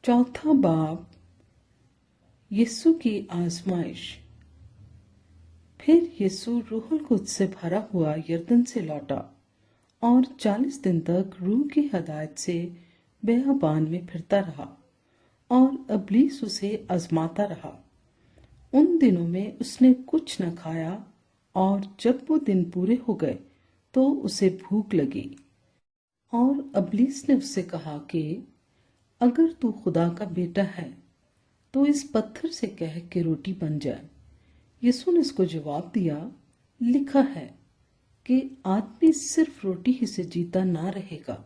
चौथा बाब, यीशु की आजमाइश। फिर यीशु रूहुल कुद्स से भरा हुआ यरदन से लौटा और 40 दिन तक रूह की हदायत से बेयाबान में फिरता रहा और इब्लीस उसे आजमाता रहा। उन दिनों में उसने कुछ न खाया और जब वो दिन पूरे हो गए तो उसे भूख लगी। और इब्लीस ने उससे कहा कि अगर तू खुदा का बेटा है तो इस पत्थर से कह कि रोटी बन जाए। यीशु ने उसको जवाब दिया, लिखा है कि आदमी सिर्फ रोटी ही से जीता ना रहेगा।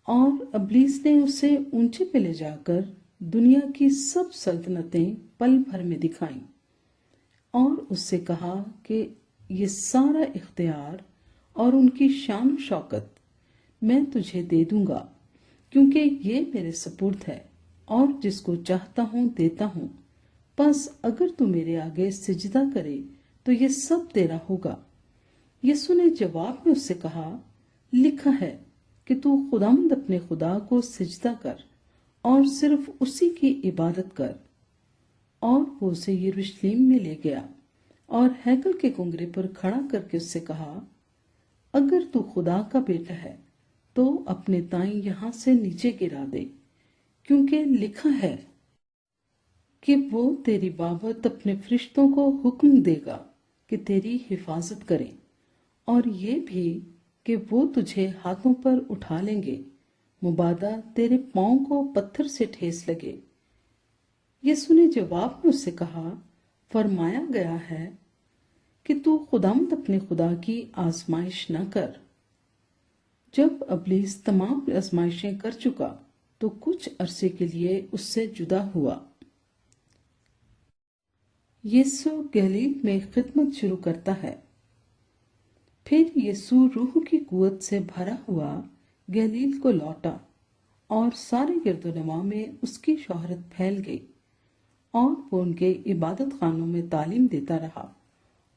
और इब्लीस ने उसे ऊंचे पे ले जाकर दुनिया की सब सल्तनतें पल भर में दिखाईं और उससे कहा कि ये सारा इख्तियार और उनकी शान शौकत मैं तुझे दे दूंगा, क्योंकि ये मेरे सपुर्द है और जिसको चाहता हूं देता हूं। बस अगर तू मेरे आगे सिजदा करे तो ये सब तेरा होगा। यीशु ने जवाब में उससे कहा, लिखा है कि तू खुदावंद अपने खुदा को सिजदा कर और सिर्फ उसी की इबादत कर। और वो उसे यरूशलेम में ले गया और हैकल के कुंगरे पर खड़ा करके उससे कहा, अगर तू खुदा का बेटा है तो अपने ताई यहां से नीचे गिरा दे, क्योंकि लिखा है कि वो तेरी बाबत अपने फरिश्तों को हुक्म देगा कि तेरी हिफाजत करें, और ये भी कि वो तुझे हाथों पर उठा लेंगे, मुबादा तेरे पांव को पत्थर से ठेस लगे। यीशु ने जवाब में उससे कहा, फरमाया गया है कि तू खुदावंद अपने खुदा की आजमाइश न कर। जब इब्लीस तमाम आजमाइशें कर चुका तो कुछ अरसे के लिए उससे जुदा हुआ। यीशु गलील में खिदमत शुरू करता है। फिर यीशु रूह की कुव्वत से भरा हुआ गलील को लौटा और सारे गिरदोनवा में उसकी शोहरत फैल गई और वो उनके इबादत खानों में तालीम देता रहा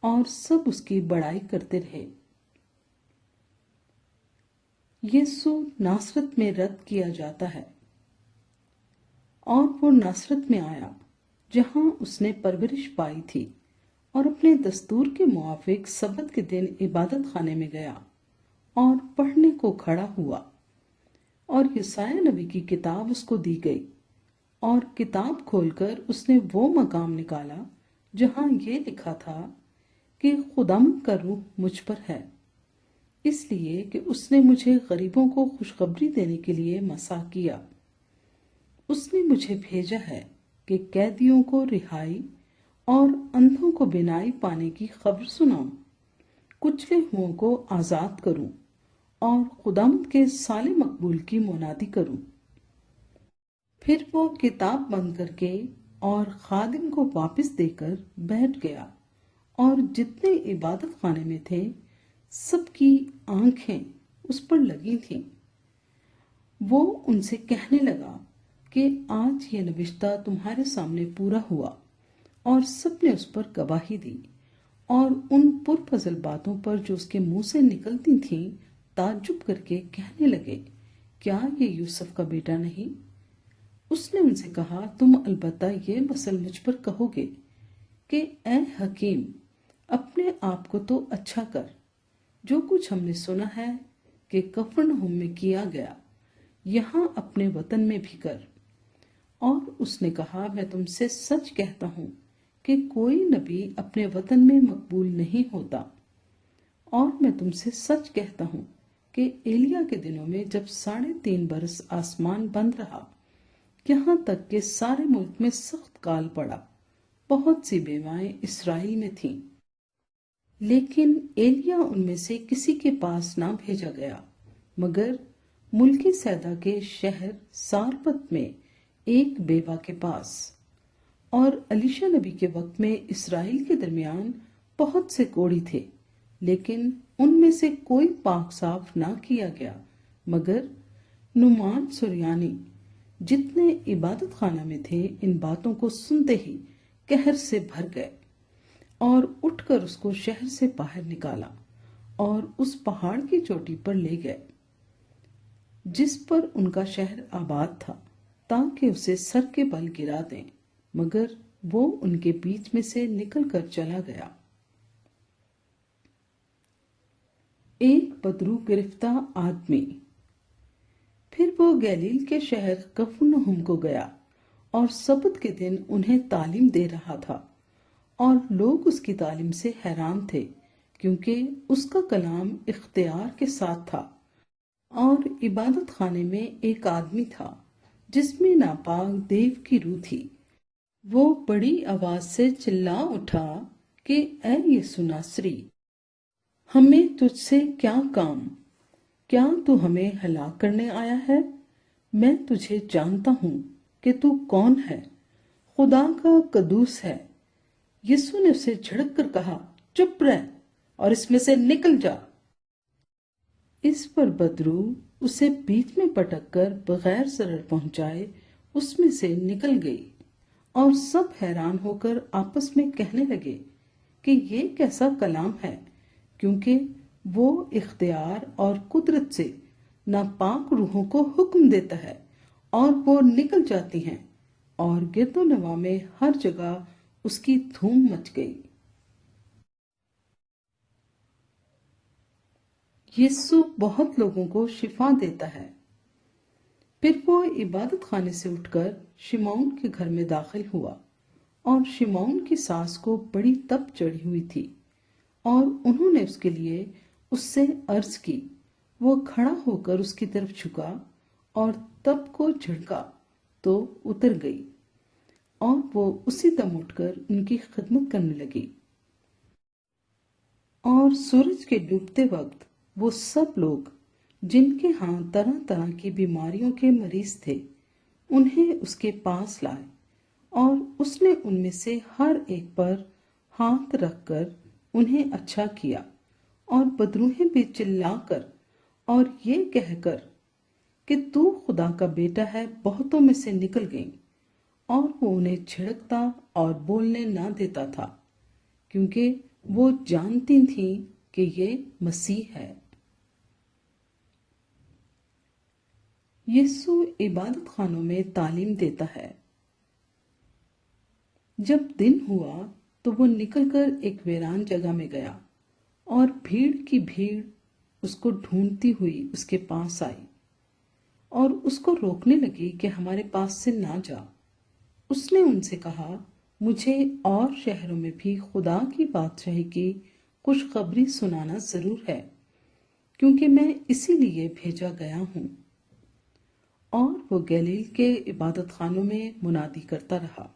और सब उसकी बड़ाई करते रहे। यीशु नासरत में रद किया जाता है और वो नासरत में आया जहां उसने परवरिश पाई थी और अपने दस्तूर के मुआफिक सबत के दिन इबादत खाने में गया और पढ़ने को खड़ा हुआ। और यसाया नबी की किताब उसको दी गई और किताब खोलकर उसने वो मकाम निकाला जहां ये लिखा था कि खुदावंद का रूह मुझ पर है, इसलिए कि उसने मुझे गरीबों को खुशखबरी देने के लिए मसा किया। उसने मुझे भेजा है कि कैदियों को रिहाई और अंधों को बिनाई पाने की खबर सुनाऊं, कुचले हुओं को आजाद करूं और खुदावंद के साले मकबूल की मुनादी करूं। फिर वो किताब बंद करके और खादिम को वापस देकर बैठ गया और जितने इबादत खाने में थे सबकी आंखें उस पर लगी थीं। वो उनसे कहने लगा कि आज ये नविश्ता तुम्हारे सामने पूरा हुआ, और सबने उस पर गवाही दी और उन पुरफजल बातों पर जो उसके मुंह से निकलती थीं ताज्जुब करके कहने लगे, क्या ये यूसुफ का बेटा नहीं? उसने उनसे कहा, तुम अलबत्ता ये मसल मुझ पर कहोगे कि ए हकीम, अपने आप को तो अच्छा कर। जो कुछ हमने सुना है कि कफरनहूम में किया गया, यहाँ अपने वतन में भी कर। और उसने कहा, मैं तुमसे सच कहता हूं कि कोई नबी अपने वतन में मकबूल नहीं होता। और मैं तुमसे सच कहता हूं कि एलिया के दिनों में जब 3.5 बरस आसमान बंद रहा, यहाँ तक कि सारे मुल्क में सख्त काल पड़ा, बहुत सी बेवाएं इसराइल में थीं, लेकिन एलिया उनमें से किसी के पास ना भेजा गया, मगर मुल्की सैदा के शहर सारपत में एक बेवा के पास। और अलीशा नबी के वक्त में इसराइल के दरमियान बहुत से कोढ़ी थे, लेकिन उनमें से कोई पाक साफ ना किया गया, मगर नुमान सुरयानी जितने इबादत खाना में थे इन बातों को सुनते ही कहर से भर गए और उठकर उसको शहर से बाहर निकाला और उस पहाड़ की चोटी पर ले गए जिस पर उनका शहर आबाद था, تاکہ اسے سر کے بل گرا دیں، مگر وہ ان کے بیچ میں سے نکل کر چلا گیا۔ ایک بدرو گرفتہ آدمی۔ پھر وہ گلیل کے شہر کفرنہم کو گیا اور سبت کے دن انہیں تعلیم دے رہا تھا، اور لوگ اس کی تعلیم سے حیران تھے، کیونکہ اس کا کلام اختیار کے ساتھ تھا۔ اور عبادت خانے میں ایک آدمی تھا جس میں ناپاک دیو کی روح تھی۔ وہ بڑی آواز سے چلا اٹھا کہ اے یسوع ناصری، ہمیں تجھ سے کیا کام؟ کیا تو ہمیں ہلاک کرنے آیا ہے؟ میں تجھے جانتا ہوں کہ تو کون ہے، خدا کا قدوس ہے۔ یسوع نے اسے جھڑک کر کہا، چپ رہ اور اس میں سے نکل جا۔ اس پر بدرو اسے بیچ میں پٹک کر بغیر ضرر پہنچائے اس میں سے نکل گئی، اور سب حیران ہو کر آپس میں کہنے لگے کہ یہ کیسا کلام ہے، کیونکہ وہ اختیار اور قدرت سے ناپاک روحوں کو حکم دیتا ہے اور وہ نکل جاتی ہیں، اور گرد و نواح میں ہر جگہ اس کی دھوم مچ گئی۔ یسوع بہت لوگوں کو شفا دیتا ہے۔ پھر وہ عبادت خانے سے اٹھ کر شمعون کے گھر میں داخل ہوا، اور شمعون کی ساس کو بڑی تپ چڑھی ہوئی تھی، اور انہوں نے اس کے لیے اس سے عرض کی۔ وہ کھڑا ہو کر اس کی طرف جھکا اور تپ کو جھڑکا تو اتر گئی، اور وہ اسی دم اٹھ کر ان کی خدمت کرنے لگی۔ اور سورج کے ڈوبتے وقت وہ سب لوگ جن کے ہاں طرح طرح کی بیماریوں کے مریض تھے انہیں اس کے پاس لائے، اور اس نے ان میں سے ہر ایک پر ہاتھ رکھ کر انہیں اچھا کیا۔ اور بدروہیں بھی چلا کر اور یہ کہہ کر کہ تو خدا کا بیٹا ہے بہتوں میں سے نکل گئیں، اور وہ انہیں جھڑکتا اور بولنے نہ دیتا تھا، کیونکہ وہ جانتی تھیں کہ یہ مسیح ہے۔ یسوع عبادت خانوں میں تعلیم دیتا ہے۔ جب دن ہوا تو وہ نکل کر ایک ویران جگہ میں گیا، اور بھیڑ کی بھیڑ اس کو ڈھونڈتی ہوئی اس کے پاس آئی اور اس کو روکنے لگی کہ ہمارے پاس سے نہ جا۔ اس نے ان سے کہا، مجھے اور شہروں میں بھی خدا کی بادشاہی کی خوشخبری سنانا ضرور ہے، کیونکہ میں اسی لیے بھیجا گیا ہوں۔ اور وہ گلیل کے عبادت خانوں میں منادی کرتا رہا۔